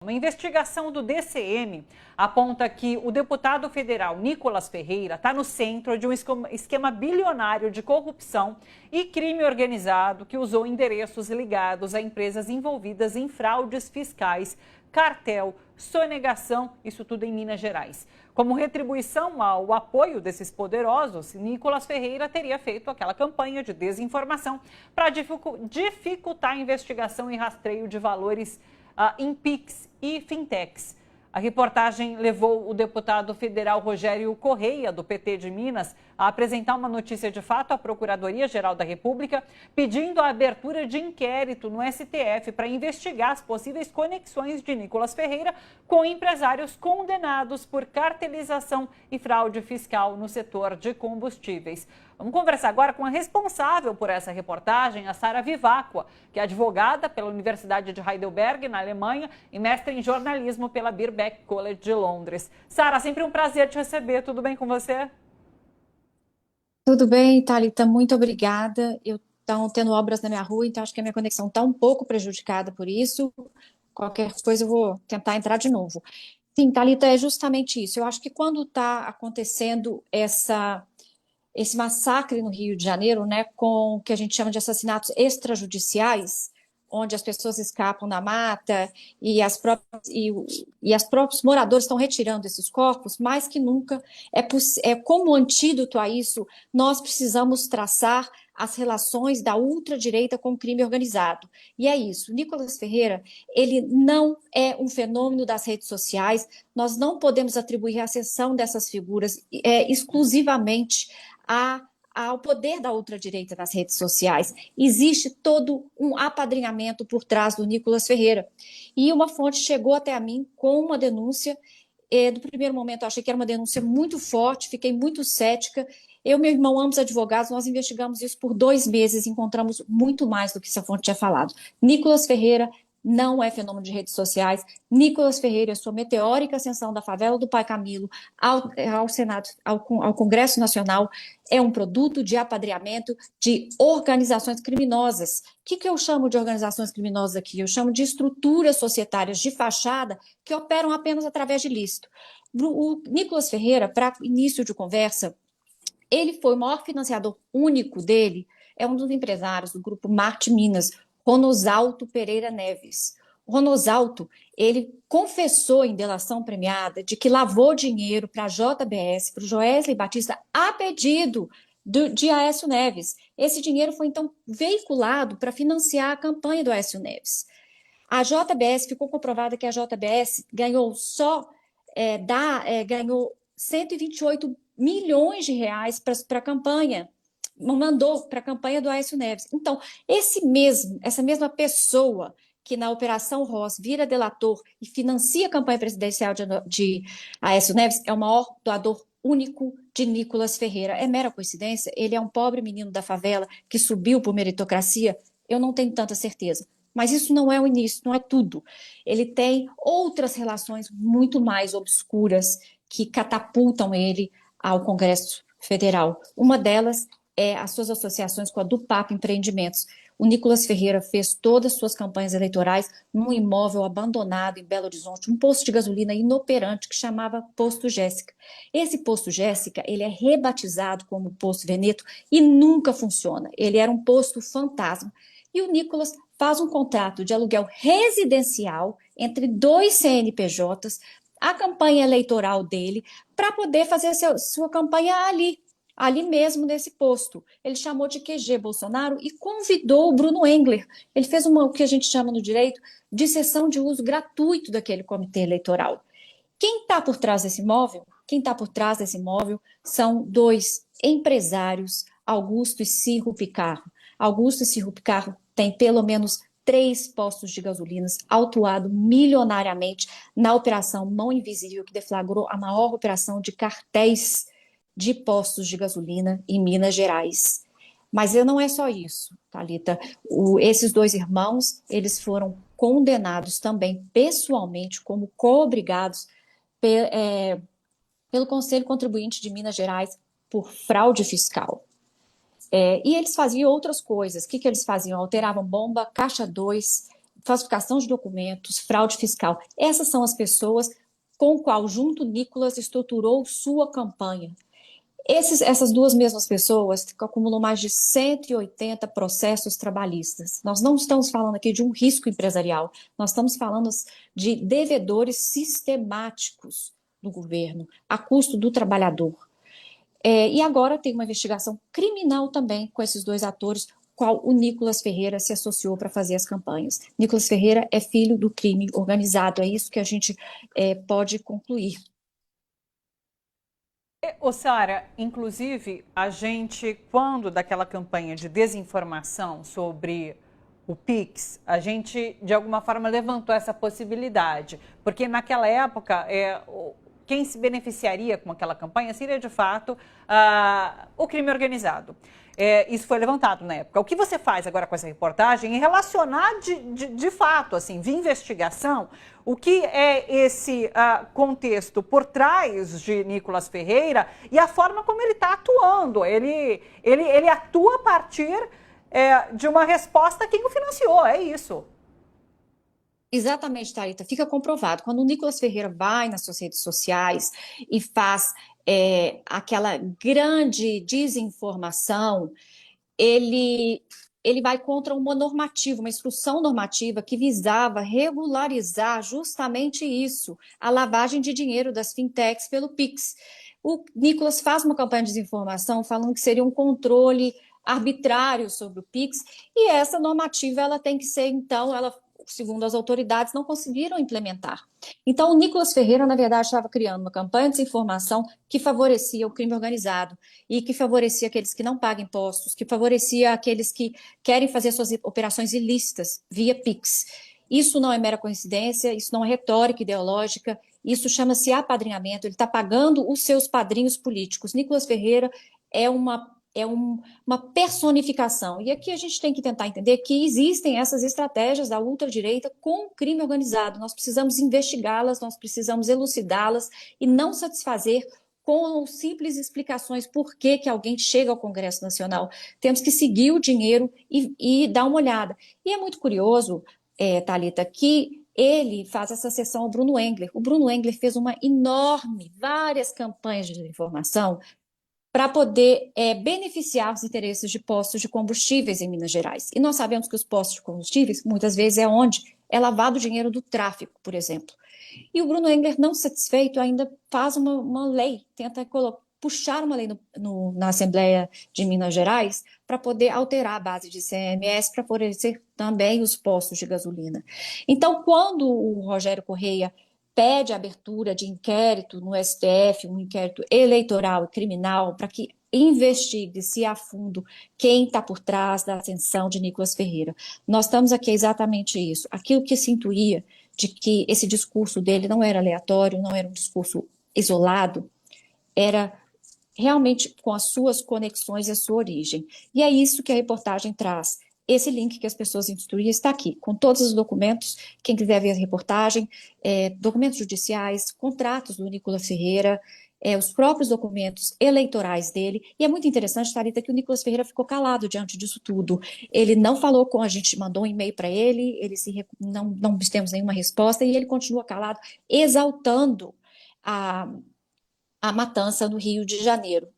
Uma investigação do DCM aponta que o deputado federal Nicolas Ferreira está no centro de um esquema bilionário de corrupção e crime organizado que usou endereços ligados a empresas envolvidas em fraudes fiscais, cartel, sonegação, isso tudo em Minas Gerais. Como retribuição ao apoio desses poderosos, Nicolas Ferreira teria feito aquela campanha de desinformação para dificultar a investigação e rastreio de valores em PIX e fintechs. A reportagem levou o deputado federal Rogério Correia, do PT de Minas, a apresentar uma notícia de fato à Procuradoria-Geral da República, pedindo a abertura de inquérito no STF para investigar as possíveis conexões de Nicolas Ferreira com empresários condenados por cartelização e fraude fiscal no setor de combustíveis. Vamos conversar agora com a responsável por essa reportagem, a Sara Vivacqua, que é advogada pela Universidade de Heidelberg, na Alemanha, e mestre em jornalismo pela Birkbeck College de Londres. Sara, sempre um prazer te receber. Tudo bem com você? Tudo bem, Thalita, muito obrigada. Eu estou tendo obras na minha rua, então acho que a minha conexão está um pouco prejudicada por isso. Qualquer coisa eu vou tentar entrar de novo. Sim, Thalita, é justamente isso. Eu acho que quando está acontecendo esse massacre no Rio de Janeiro, né, com o que a gente chama de assassinatos extrajudiciais, onde as pessoas escapam da mata e as próprios moradores estão retirando esses corpos, mais que nunca, como antídoto a isso, nós precisamos traçar as relações da ultradireita com o crime organizado. E é isso, Nicolas Ferreira, ele não é um fenômeno das redes sociais, nós não podemos atribuir a ascensão dessas figuras exclusivamente ao poder da ultradireita nas redes sociais. Existe todo um apadrinhamento por trás do Nicolas Ferreira. E uma fonte chegou até a mim com uma denúncia. No primeiro momento, eu achei que era uma denúncia muito forte, fiquei muito cética. Eu e meu irmão, ambos advogados, nós investigamos isso por 2 meses, encontramos muito mais do que essa fonte tinha falado. Nicolas Ferreira não é fenômeno de redes sociais. Nicolas Ferreira, sua meteórica ascensão da favela do Pai Camilo ao Senado, ao Congresso Nacional, é um produto de apadrinhamento de organizações criminosas. O que eu chamo de organizações criminosas aqui? Eu chamo de estruturas societárias de fachada que operam apenas através de lícito. O Nicolas Ferreira, para início de conversa, ele foi o maior financiador único dele, é um dos empresários do grupo Marte Minas, Ronosalto Pereira Neves. O Ronosalto, ele confessou em delação premiada de que lavou dinheiro para a JBS, para o Joesley Batista, a pedido de Aécio Neves. Esse dinheiro foi, então, veiculado para financiar a campanha do Aécio Neves. A JBS, ficou comprovada que a JBS ganhou ganhou 128 milhões de reais para a campanha, mandou para a campanha do Aécio Neves. Então, essa mesma pessoa que na Operação Ross vira delator e financia a campanha presidencial de Aécio Neves é o maior doador único de Nicolas Ferreira. É mera coincidência? Ele é um pobre menino da favela que subiu por meritocracia? Eu não tenho tanta certeza. Mas isso não é o início, não é tudo. Ele tem outras relações muito mais obscuras que catapultam ele ao Congresso Federal. Uma delas é as suas associações com a Dupap Empreendimentos. O Nicolas Ferreira fez todas as suas campanhas eleitorais num imóvel abandonado em Belo Horizonte, um posto de gasolina inoperante que chamava Posto Jéssica. Esse Posto Jéssica, ele é rebatizado como Posto Veneto e nunca funciona. Ele era um posto fantasma. E o Nicolas faz um contrato de aluguel residencial entre 2 CNPJs, a campanha eleitoral dele, para poder fazer sua campanha ali mesmo nesse posto. Ele chamou de QG Bolsonaro e convidou o Bruno Engler. Ele fez o que a gente chama no direito de cessão de uso gratuito daquele comitê eleitoral. Quem está por trás desse imóvel? Quem está por trás desse imóvel são 2 empresários, Augusto e Cirro Picarro. Augusto e Cirro Picarro têm pelo menos 3 postos de gasolinas, autuado milionariamente na Operação Mão Invisível, que deflagrou a maior operação de cartéis de postos de gasolina em Minas Gerais. Mas não é só isso, Thalita. Esses 2 irmãos, eles foram condenados também pessoalmente como co-obrigados pelo Conselho Contribuinte de Minas Gerais por fraude fiscal. E eles faziam outras coisas. O que eles faziam? Alteravam bomba, caixa 2 falsificação de documentos, fraude fiscal. Essas são as pessoas com o qual, junto, Nicolas estruturou sua campanha. Essas duas mesmas pessoas acumulam mais de 180 processos trabalhistas. Nós não estamos falando aqui de um risco empresarial, nós estamos falando de devedores sistemáticos do governo, a custo do trabalhador. E agora tem uma investigação criminal também com esses dois atores, qual o Nicolas Ferreira se associou para fazer as campanhas. Nicolas Ferreira é filho do crime organizado, é isso que a gente pode concluir. Ô Sara, inclusive, a gente, quando daquela campanha de desinformação sobre o Pix, a gente, de alguma forma, levantou essa possibilidade, porque naquela época, quem se beneficiaria com aquela campanha seria, de fato, o crime organizado. Isso foi levantado na época. O que você faz agora com essa reportagem é relacionar de fato, assim, via investigação, o que é esse contexto por trás de Nicolas Ferreira e a forma como ele está atuando. Ele atua a partir de uma resposta a quem o financiou, é isso. Exatamente, Thalita, fica comprovado. Quando o Nicolas Ferreira vai nas suas redes sociais e faz aquela grande desinformação, ele vai contra uma normativa, uma instrução normativa que visava regularizar justamente isso, a lavagem de dinheiro das fintechs pelo Pix. O Nicolas faz uma campanha de desinformação falando que seria um controle arbitrário sobre o Pix, e essa normativa ela tem que ser, então, segundo as autoridades, não conseguiram implementar. Então, o Nicolas Ferreira, na verdade, estava criando uma campanha de desinformação que favorecia o crime organizado e que favorecia aqueles que não pagam impostos, que favorecia aqueles que querem fazer suas operações ilícitas via Pix. Isso não é mera coincidência, isso não é retórica ideológica, isso chama-se apadrinhamento, ele está pagando os seus padrinhos políticos. Nicolas Ferreira é uma personificação. E aqui a gente tem que tentar entender que existem essas estratégias da ultradireita com o crime organizado. Nós precisamos investigá-las, nós precisamos elucidá-las e não satisfazer com simples explicações por que alguém chega ao Congresso Nacional. Temos que seguir o dinheiro e dar uma olhada. E é muito curioso, Thalita, que ele faz essa sessão ao Bruno Engler. O Bruno Engler fez várias campanhas de desinformação para poder beneficiar os interesses de postos de combustíveis em Minas Gerais. E nós sabemos que os postos de combustíveis, muitas vezes, é onde é lavado o dinheiro do tráfico, por exemplo. E o Bruno Engler, não satisfeito, ainda faz uma lei, tenta puxar uma lei na Assembleia de Minas Gerais para poder alterar a base de ICMS para favorecer também os postos de gasolina. Então, quando o Rogério Correia pede a abertura de inquérito no STF, um inquérito eleitoral e criminal, para que investigue-se a fundo quem está por trás da ascensão de Nicolas Ferreira. Nós estamos aqui exatamente isso. Aquilo que se intuía de que esse discurso dele não era aleatório, não era um discurso isolado, era realmente com as suas conexões e a sua origem. E é isso que a reportagem traz. Esse link que as pessoas instruíam está aqui, com todos os documentos. Quem quiser ver a reportagem, documentos judiciais, contratos do Nicolas Ferreira, os próprios documentos eleitorais dele. E é muito interessante, Thalita, que o Nicolas Ferreira ficou calado diante disso tudo. Ele não falou com a gente, mandou um e-mail para ele, não obtemos nenhuma resposta, e ele continua calado, exaltando a matança no Rio de Janeiro.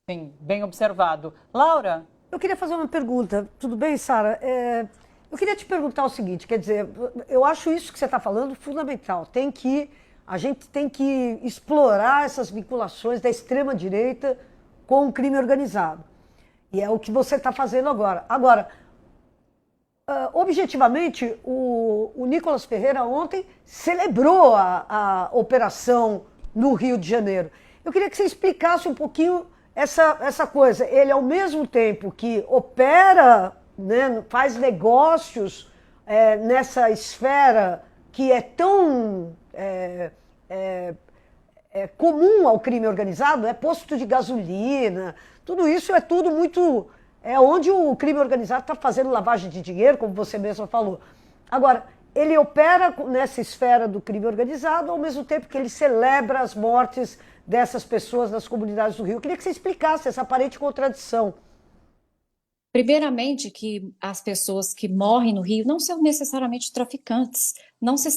Sim, bem observado. Laura? Eu queria fazer uma pergunta, tudo bem, Sara? Eu queria te perguntar o seguinte, quer dizer, eu acho isso que você está falando fundamental. A gente tem que explorar essas vinculações da extrema-direita com o crime organizado. E é o que você está fazendo agora. Agora, objetivamente, o Nicolas Ferreira ontem celebrou a operação no Rio de Janeiro. Eu queria que você explicasse um pouquinho essa coisa. Ele, ao mesmo tempo que opera, né, faz negócios nessa esfera que é tão comum ao crime organizado, posto de gasolina, tudo isso é tudo muito... É onde o crime organizado está fazendo lavagem de dinheiro, como você mesma falou. Agora, ele opera nessa esfera do crime organizado, ao mesmo tempo que ele celebra as mortes dessas pessoas nas comunidades do Rio. Eu queria que você explicasse essa aparente contradição. Primeiramente, que as pessoas que morrem no Rio não são necessariamente traficantes, não se